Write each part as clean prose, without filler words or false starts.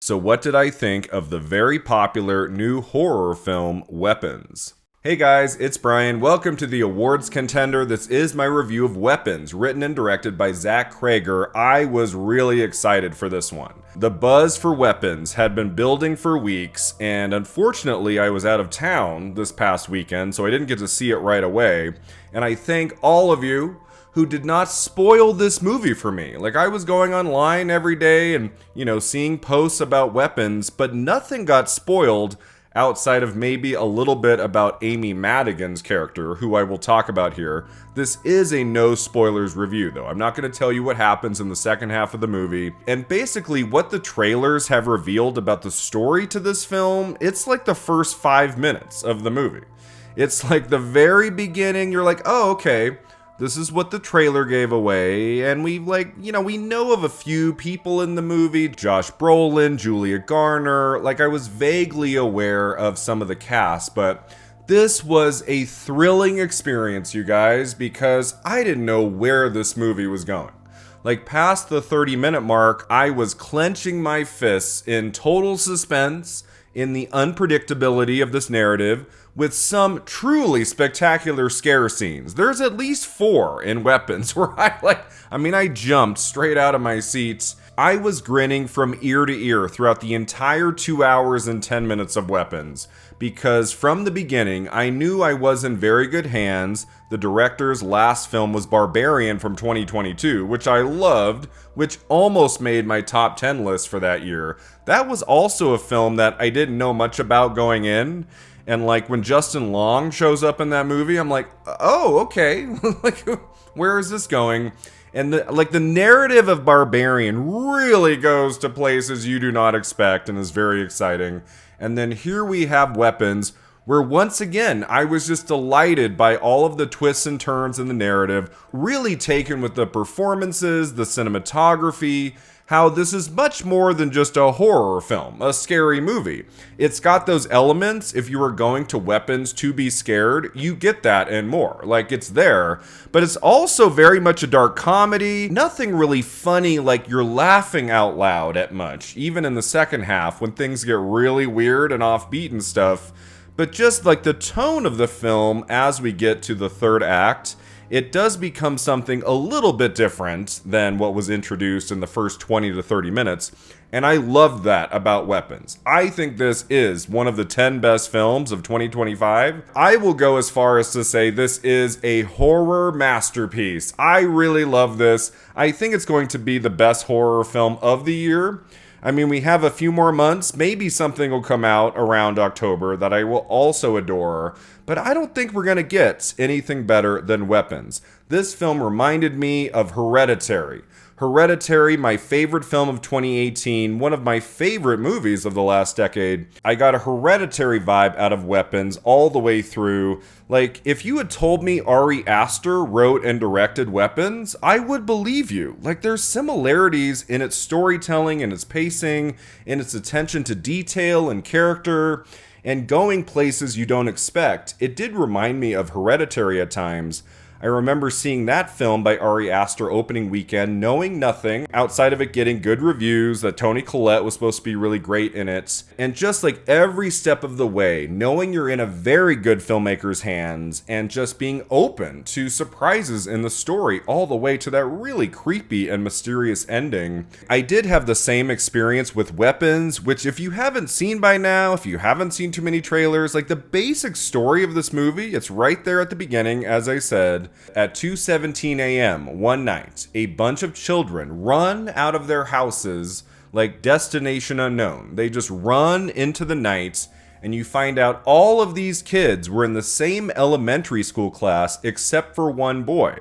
So what did I think of the very popular new horror film, Weapons? Hey guys, it's Brian. Welcome to the awards contender. This is my review of Weapons, written and directed by Cregger. I was really excited for this one. The buzz for Weapons had been building for weeks, and unfortunately I was out of town this past weekend, so I didn't get to see it right away. And I thank all of you who did not spoil this movie for me. Like, I was going online every day and, seeing posts about Weapons, but nothing got spoiled outside of maybe a little bit about Amy Madigan's character, who I will talk about here. This is a no spoilers review, though. I'm not going to tell you what happens in the second half of the movie. And basically, what the trailers have revealed about the story to this film, it's like the first 5 minutes of the movie. It's like the very beginning, you're like, oh, okay, this is what the trailer gave away, and we know of a few people in the movie, Josh Brolin, Julia Garner, I was vaguely aware of some of the cast, but this was a thrilling experience, you guys, because I didn't know where this movie was going. Past the 30-minute mark, I was clenching my fists in total suspense, in the unpredictability of this narrative, with some truly spectacular scare scenes. There's at least 4 in Weapons where I jumped straight out of my seats. I was grinning from ear to ear throughout the entire 2 hours and 10 minutes of Weapons, because from the beginning, I knew I was in very good hands. The director's last film was Barbarian from 2022, which I loved, which almost made my top 10 list for that year. That was also a film that I didn't know much about going in. And when Justin Long shows up in that movie, I'm like, oh, okay. Where is this going? And the narrative of Barbarian really goes to places you do not expect and is very exciting. And then here we have Weapons, where once again, I was just delighted by all of the twists and turns in the narrative, really taken with the performances, the cinematography, how this is much more than just a horror film, a scary movie. It's got those elements. If you are going to Weapons to be scared, you get that and more. It's there, but it's also very much a dark comedy. Nothing really funny, you're laughing out loud at much, even in the second half when things get really weird and offbeat and stuff. But just the tone of the film as we get to the third act, it does become something a little bit different than what was introduced in the first 20 to 30 minutes, and I loved that about Weapons. I think this is one of the 10 best films of 2025. I will go as far as to say this is a horror masterpiece. I really love this. I think it's going to be the best horror film of the year. We have a few more months. Maybe something will come out around October that I will also adore. But I don't think we're going to get anything better than Weapons. This film reminded me of Hereditary. Hereditary, my favorite film of 2018, one of my favorite movies of the last decade. I got a Hereditary vibe out of Weapons all the way through. If you had told me Ari Aster wrote and directed Weapons, I would believe you. There's similarities in its storytelling and its pacing, in its attention to detail and character, and going places you don't expect. It did remind me of Hereditary at times. I remember seeing that film by Ari Aster opening weekend, knowing nothing outside of it getting good reviews, that Toni Collette was supposed to be really great in it, and just every step of the way, knowing you're in a very good filmmaker's hands, and just being open to surprises in the story all the way to that really creepy and mysterious ending. I did have the same experience with Weapons, which if you haven't seen by now, if you haven't seen too many trailers, the basic story of this movie, it's right there at the beginning, as I said. At 2:17 a.m. one night, a bunch of children run out of their houses like destination unknown. They just run into the night, and you find out all of these kids were in the same elementary school class except for one boy.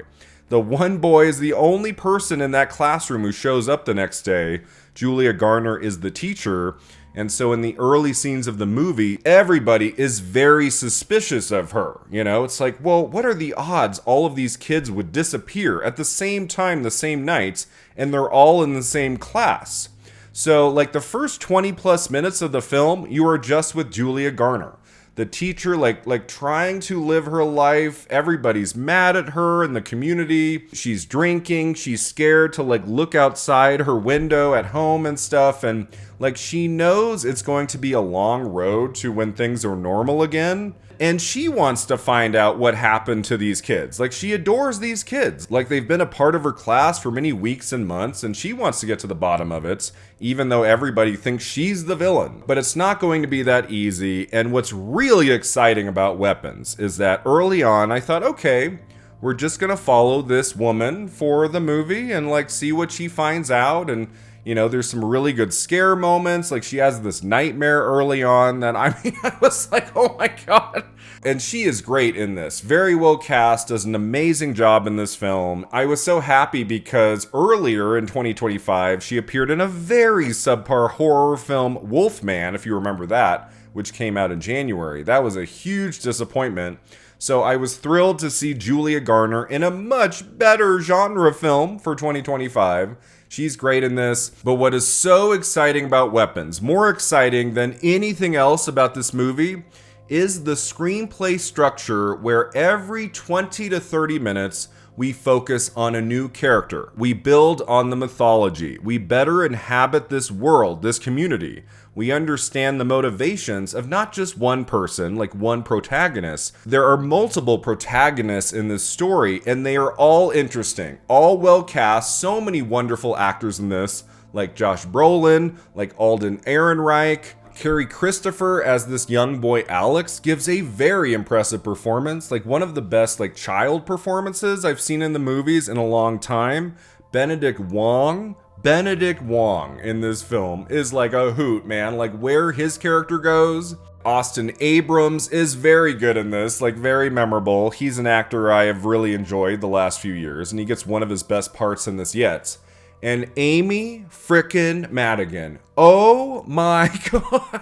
The one boy is the only person in that classroom who shows up the next day. Julia Garner is the teacher. And so in the early scenes of the movie, everybody is very suspicious of her. It's well, what are the odds all of these kids would disappear at the same time, the same night, and they're all in the same class? So the first 20 plus minutes of the film, you are just with Julia Garner. the teacher like trying to live her life. Everybody's mad at her in the community. She's drinking. She's scared to like look outside her window at home and stuff. And like she knows it's going to be a long road to when things are normal again. And she wants to find out what happened to these kids. Like, she adores these kids. Like, they've been a part of her class for many weeks and months, and she wants to get to the bottom of it, even though everybody thinks she's the villain. But it's not going to be that easy, and what's really exciting about Weapons is that early on, I thought, okay, we're just gonna follow this woman for the movie and, like, see what she finds out, and you know, there's some really good scare moments. Like, she has this nightmare early on that, I mean, I was like, oh my God. And she is great in this. Very well cast, does an amazing job in this film. I was so happy because earlier in 2025, she appeared in a very subpar horror film, Wolfman, if you remember that, which came out in January. That was a huge disappointment. So I was thrilled to see Julia Garner in a much better genre film for 2025. She's great in this. But what is so exciting about Weapons, more exciting than anything else about this movie, is the screenplay structure where every 20 to 30 minutes we focus on a new character. We build on the mythology. We better inhabit this world, this community. We understand the motivations of not just one person, like one protagonist. There are multiple protagonists in this story, and they are all interesting, all well cast. So many wonderful actors in this, like Josh Brolin, like Alden Ehrenreich. Carrie Christopher as this young boy Alex gives a very impressive performance, like one of the best like child performances I've seen in the movies in a long time. Benedict Wong in this film is like a hoot, man. Like where his character goes. Austin Abrams is very good in this, like very memorable. He's an actor I have really enjoyed the last few years, and he gets one of his best parts in this yet. And Amy frickin' Madigan. Oh my God.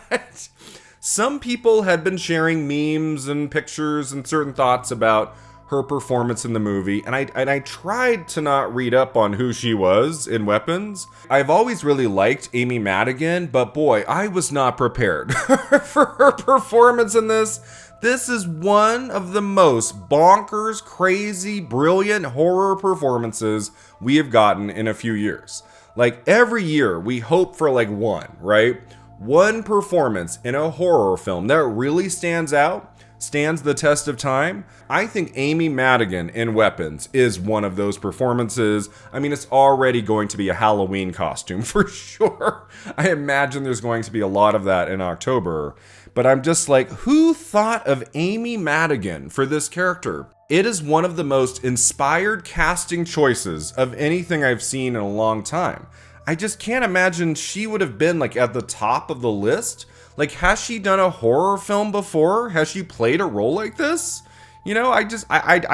Some people had been sharing memes and pictures and certain thoughts about her performance in the movie, and I tried to not read up on who she was in Weapons. I've always really liked Amy Madigan, but boy, I was not prepared for her performance in this. This is one of the most bonkers, crazy, brilliant horror performances we have gotten in a few years. Like every year we hope for like one, right? One performance in a horror film that really stands out, stands the test of time. I think Amy Madigan in Weapons is one of those performances. I mean, it's already going to be a Halloween costume for sure. I imagine there's going to be a lot of that in October. But I'm just like, who thought of Amy Madigan for this character? It is one of the most inspired casting choices of anything I've seen in a long time. I just can't imagine she would have been like at the top of the list. Like, has she done a horror film before? Has she played a role like this? You know, I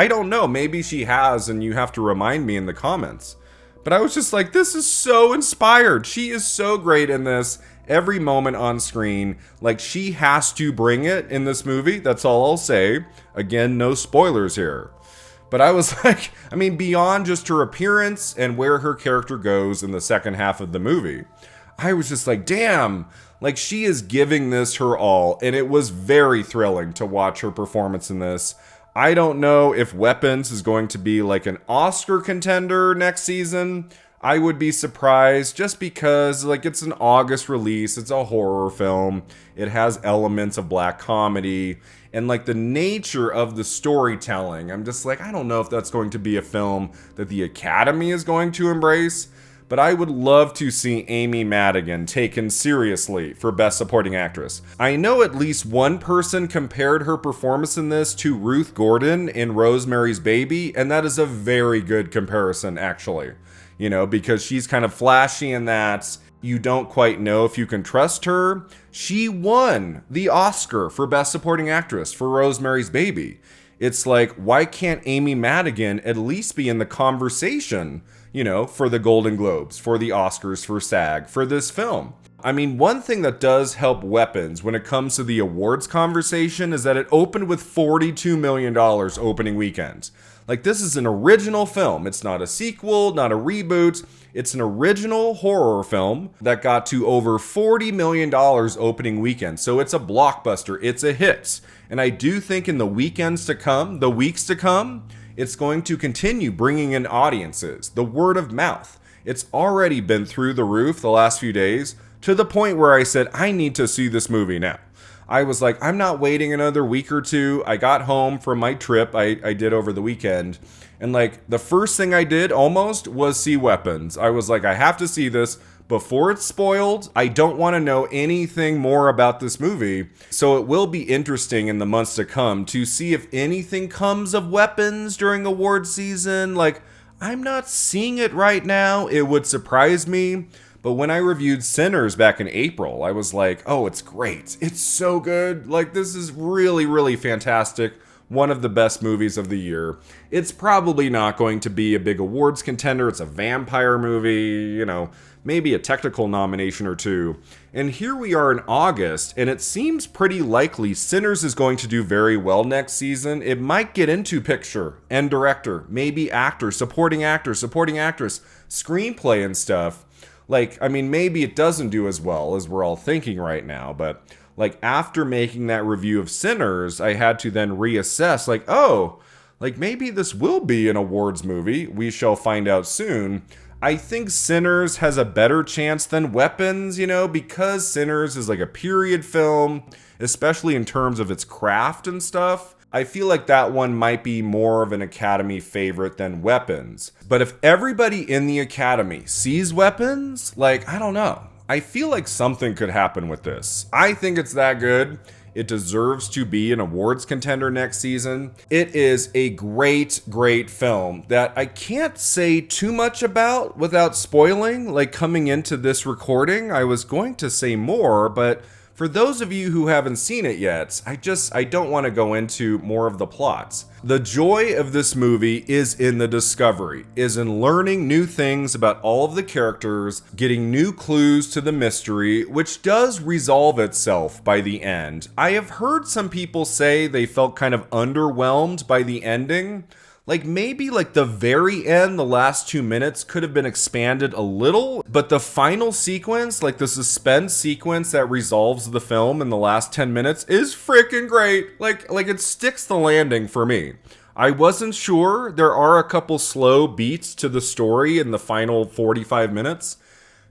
don't know. Maybe she has, and you have to remind me in the comments. But I was just like, this is so inspired. She is so great in this. Every moment on screen, like she has to bring it in this movie. That's all I'll say. Again, no spoilers here. But I was like, I mean, beyond just her appearance and where her character goes in the second half of the movie, I was just like, damn, like she is giving this her all. And it was very thrilling to watch her performance in this. I don't know if Weapons is going to be like an Oscar contender next season. I would be surprised just because like it's an August release. It's a horror film. It has elements of black comedy and like the nature of the storytelling. I'm just like, I don't know if that's going to be a film that the Academy is going to embrace, but I would love to see Amy Madigan taken seriously for Best Supporting Actress. I know at least one person compared her performance in this to Ruth Gordon in Rosemary's Baby, and that is a very good comparison, actually. You know, because she's kind of flashy in that you don't quite know if you can trust her. She won the Oscar for Best Supporting Actress for Rosemary's Baby. It's like, why can't Amy Madigan at least be in the conversation, you know, for the Golden Globes, for the Oscars, for SAG, for this film? I mean, one thing that does help Weapons when it comes to the awards conversation is that it opened with $42 million opening weekend. Like, this is an original film. It's not a sequel, not a reboot. It's an original horror film that got to over $40 million opening weekend. So it's a blockbuster. It's a hit. And I do think in the weekends to come, the weeks to come, it's going to continue bringing in audiences. The word of mouth. It's already been through the roof the last few days, to the point where I said, I need to see this movie now. I was like, I'm not waiting another week or two. I got home from my trip I did over the weekend. And like, the first thing I did almost was see Weapons. I was like, I have to see this before it's spoiled. I don't want to know anything more about this movie. So it will be interesting in the months to come to see if anything comes of Weapons during award season. Like, I'm not seeing it right now. It would surprise me. But when I reviewed Sinners back in April, I was like, oh, it's great. It's so good. Like, this is really, really fantastic. One of the best movies of the year. It's probably not going to be a big awards contender. It's a vampire movie, you know, maybe a technical nomination or two. And here we are in August, and it seems pretty likely Sinners is going to do very well next season. It might get into picture and director, maybe actor, supporting actress, screenplay and stuff. Like, I mean, maybe it doesn't do as well as we're all thinking right now, but like after making that review of Sinners, I had to then reassess, like, oh, like maybe this will be an awards movie. We shall find out soon. I think Sinners has a better chance than Weapons, you know, because Sinners is like a period film, especially in terms of its craft and stuff. I feel like that one might be more of an Academy favorite than Weapons. But if everybody in the Academy sees Weapons, like, I don't know. I feel like something could happen with this. I think it's that good. It deserves to be an awards contender next season. It is a great, great film that I can't say too much about without spoiling. Like, coming into this recording, I was going to say more, but for those of you who haven't seen it yet, I don't want to go into more of the plots. The joy of this movie is in the discovery, is in learning new things about all of the characters, getting new clues to the mystery, which does resolve itself by the end. I have heard some people say they felt kind of underwhelmed by the ending. Like, maybe like the very end, the last 2 minutes could have been expanded a little, but the final sequence, like the suspense sequence that resolves the film in the last 10 minutes is freaking great. Like it sticks the landing for me. I wasn't sure. There are a couple slow beats to the story in the final 45 minutes.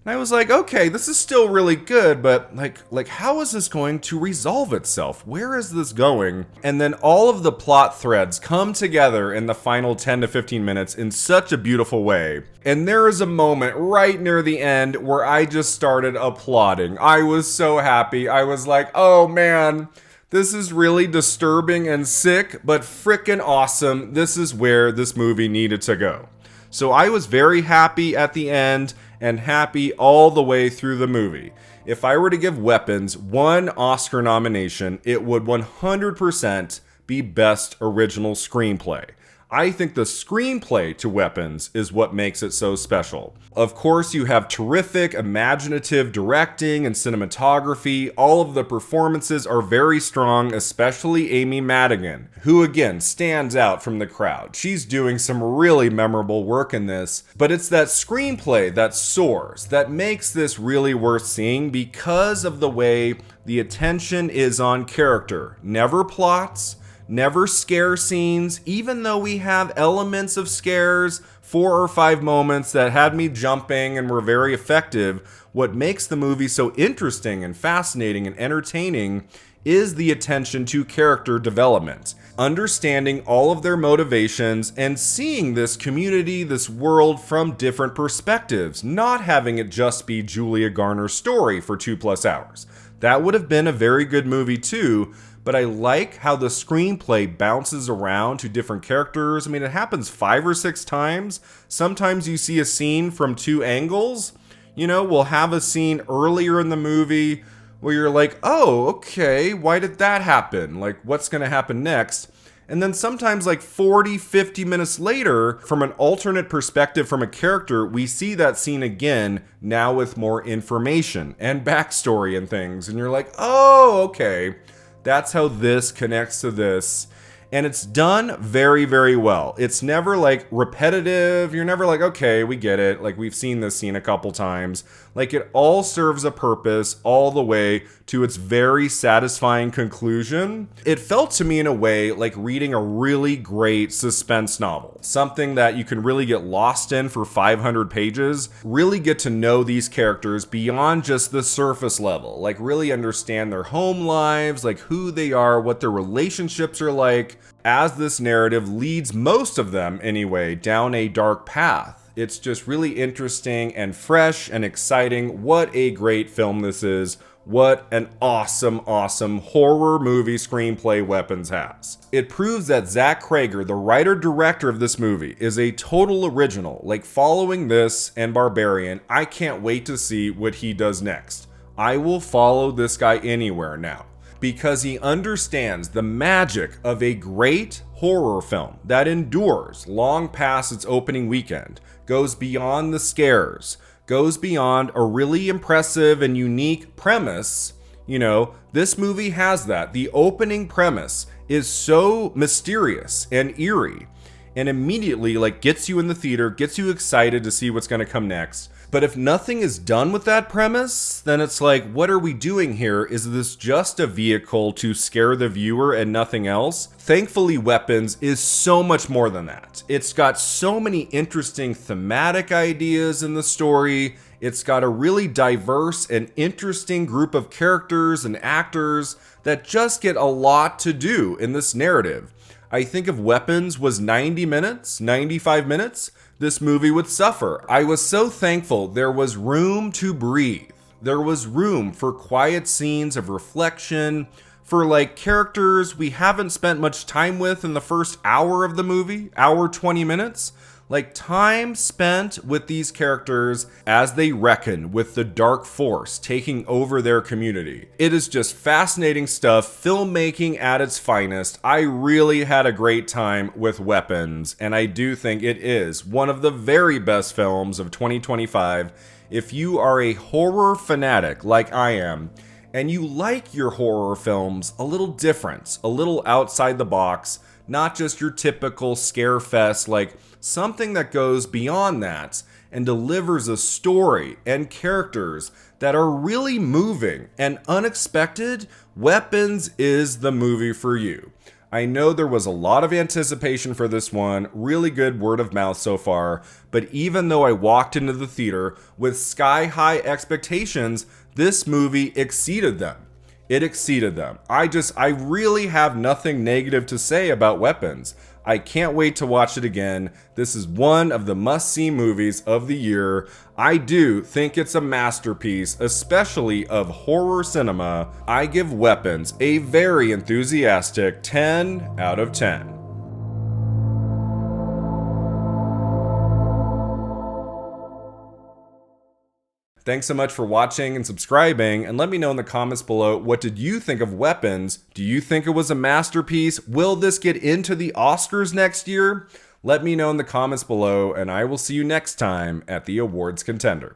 And I was like, okay, this is still really good, but like how is this going to resolve itself? Where is this going? And then all of the plot threads come together in the final 10 to 15 minutes in such a beautiful way. And there is a moment right near the end where I just started applauding. I was so happy. I was like, oh man, this is really disturbing and sick, but frickin' awesome. This is where this movie needed to go. So I was very happy at the end and happy all the way through the movie. If I were to give Weapons one Oscar nomination, it would 100% be Best Original Screenplay. I think the screenplay to Weapons is what makes it so special. Of course, you have terrific, imaginative directing and cinematography. All of the performances are very strong, especially Amy Madigan, who again stands out from the crowd. She's doing some really memorable work in this, but it's that screenplay that soars, that makes this really worth seeing because of the way the attention is on character. Never plots, never scare scenes, even though we have elements of scares, 4 or 5 moments that had me jumping and were very effective. What makes the movie so interesting and fascinating and entertaining is the attention to character development. Understanding all of their motivations and seeing this community, this world from different perspectives, not having it just be Julia Garner's story for 2+ hours. That would have been a very good movie too, but I like how the screenplay bounces around to different characters. I mean, it happens 5 or 6 times. Sometimes you see a scene from 2 angles. You know, we'll have a scene earlier in the movie where you're like, oh, okay, why did that happen? Like, what's going to happen next? And then sometimes like 40, 50 minutes later, from an alternate perspective from a character, we see that scene again, now with more information and backstory and things. And you're like, oh, okay, that's how this connects to this. And it's done very, very well. It's never like repetitive. You're never like, okay, we get it. Like we've seen this scene a couple times. Like it all serves a purpose all the way to its very satisfying conclusion. It felt to me in a way like reading a really great suspense novel. Something that you can really get lost in for 500 pages. Really get to know these characters beyond just the surface level. Like really understand their home lives, like who they are, what their relationships are like, as this narrative leads most of them, anyway, down a dark path. It's just really interesting and fresh and exciting. What a great film this is. What an awesome, awesome horror movie screenplay Weapons has. It proves that Zach Cregger, the writer-director of this movie, is a total original. Like following this and Barbarian, I can't wait to see what he does next. I will follow this guy anywhere now, because he understands the magic of a great horror film that endures long past its opening weekend, goes beyond the scares, goes beyond a really impressive and unique premise. You know, this movie has that. The opening premise is so mysterious and eerie and immediately like gets you in the theater, gets you excited to see what's going to come next. But if nothing is done with that premise, then it's like, what are we doing here? Is this just a vehicle to scare the viewer and nothing else? Thankfully, Weapons is so much more than that. It's got so many interesting thematic ideas in the story. It's got a really diverse and interesting group of characters and actors that just get a lot to do in this narrative. I think if Weapons was 90 minutes, 95 minutes, this movie would suffer. I was so thankful there was room to breathe. There was room for quiet scenes of reflection, for like characters we haven't spent much time with in the first hour of the movie, hour 20 minutes. Like time spent with these characters as they reckon with the dark force taking over their community. It is just fascinating stuff, filmmaking at its finest. I really had a great time with Weapons, and I do think it is one of the very best films of 2025. If you are a horror fanatic like I am, and you like your horror films a little different, a little outside the box, not just your typical scare fest, like something that goes beyond that and delivers a story and characters that are really moving and unexpected, Weapons is the movie for you. I know there was a lot of anticipation for this one, really good word of mouth so far, but even though I walked into the theater with sky-high expectations, this movie exceeded them. It exceeded them. I really have nothing negative to say about Weapons. I can't wait to watch it again. This is one of the must-see movies of the year. I do think it's a masterpiece, especially of horror cinema. I give Weapons a very enthusiastic 10 out of 10. Thanks so much for watching and subscribing, and let me know in the comments below, what did you think of Weapons? Do you think it was a masterpiece? Will this get into the Oscars next year? Let me know in the comments below, and I will see you next time at the Awards Contender.